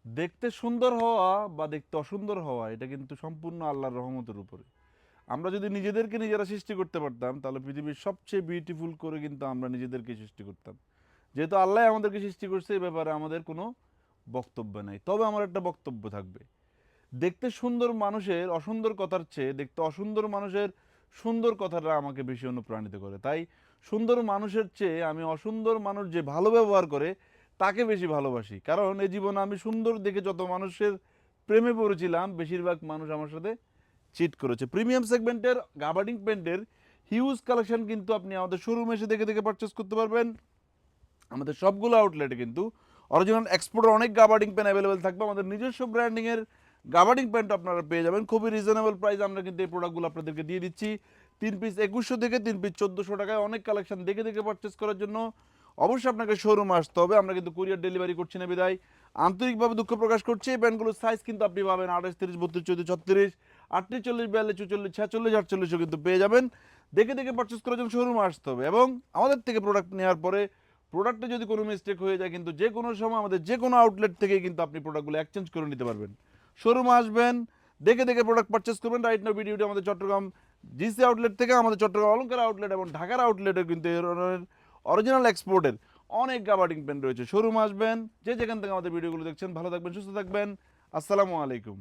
দেখতে সুন্দর হওয়া বা দেখতে অসুন্দর হওয়া এটা কিন্তু সম্পূর্ণ আল্লাহর রহমতের উপরে। আমরা যদি নিজেদেরকে নিজেরা সৃষ্টি করতে পারতাম তাহলে পৃথিবীর সবচেয়ে বিউটিফুল করে কিন্তু আমরা নিজেদেরকে সৃষ্টি করতাম। যেহেতু আল্লাহ আমাদেরকে সৃষ্টি করছে এই ব্যাপারে আমাদের কোনো বক্তব্য নাই, তবে আমার একটা বক্তব্য থাকবে। দেখতে সুন্দর মানুষের অসুন্দর কথার চেয়ে দেখতে অসুন্দর মানুষের সুন্দর কথাটা আমাকে বেশি অনুপ্রাণিত করে। তাই সুন্দর মানুষের চেয়ে আমি অসুন্দর মানুষ যে ভালো ব্যবহার করে তাকে বেশি ভালোবাসি। কারণ এই জীবনে আমি সুন্দর দেখে যত মানুষের প্রেমে পড়েছিলাম বেশিরভাগ মানুষ আমার সাথে চিট করেছে। প্রিমিয়াম সেগমেন্টের গাবার্ডিং প্যান্টের হিউজ কালেকশন কিন্তু আপনি আমাদের শোরুমে এসে দেখে দেখে পারচেস করতে পারবেন। আমাদের সবগুলো আউটলেটে কিন্তু অরিজিনাল এক্সপোর্টের অনেক গাবার্ডিং পেন অ্যাভেলেবেল থাকবে। আমাদের নিজস্ব ব্র্যান্ডিংয়ের গাবার্ডিং প্যান্ট আপনারা পেয়ে যাবেন খুবই রিজনেবল প্রাইস। আমরা কিন্তু এই প্রোডাক্টগুলো আপনাদেরকে দিয়ে দিচ্ছি 3 পিস 2100 থেকে 3 পিস 1400 টাকায়। অনেক কালেকশন দেখে দেখে পারচেস করার জন্য অবশ্যই আপনাকে শোরুমে আসতে হবে। আমরা কিন্তু কুরিয়ার ডেলিভারি করছি না বিদায় আন্তরিকভাবে দুঃখ প্রকাশ করছি। এই প্যান্টগুলোর সাইজ কিন্তু আপনি পাবেন 28, 30, 32, 34, 36, 38, 40, 42, 44, 46, 48 কিন্তু পেয়ে যাবেন। দেখে দেখে পারচেস করার জন্য শোরুমে আসতে হবে এবং আমাদের থেকে প্রোডাক্ট নেওয়ার পরে প্রোডাক্টে যদি কোনো মিস্টেক হয়ে যায় কিন্তু যে কোনো সময় আমাদের যে কোনো আউটলেট থেকে কিন্তু আপনি প্রোডাক্টগুলো এক্সচেঞ্জ করে নিতে পারবেন। শোরুমে আসবেন, দেখে দেখে প্রোডাক্ট পারচেস করবেন। রাইট নাও ভিডিওটি আমাদের চট্টগ্রাম জিসি আউটলেট থেকে, আমাদের চট্টগ্রাম অলঙ্কার আউটলেট এবং ঢাকার আউটলেটে কিন্তু এই ধরনের অরিজিনাল এক্সপোর্টের অনেক গাবার্ডিং পেন রয়েছে। শোরুমে আসবেন, যে যেখান থেকে আমাদের ভিডিওগুলো দেখছেন। ভালো থাকবেন, সুস্থ থাকবেন। আসসালামু আলাইকুম।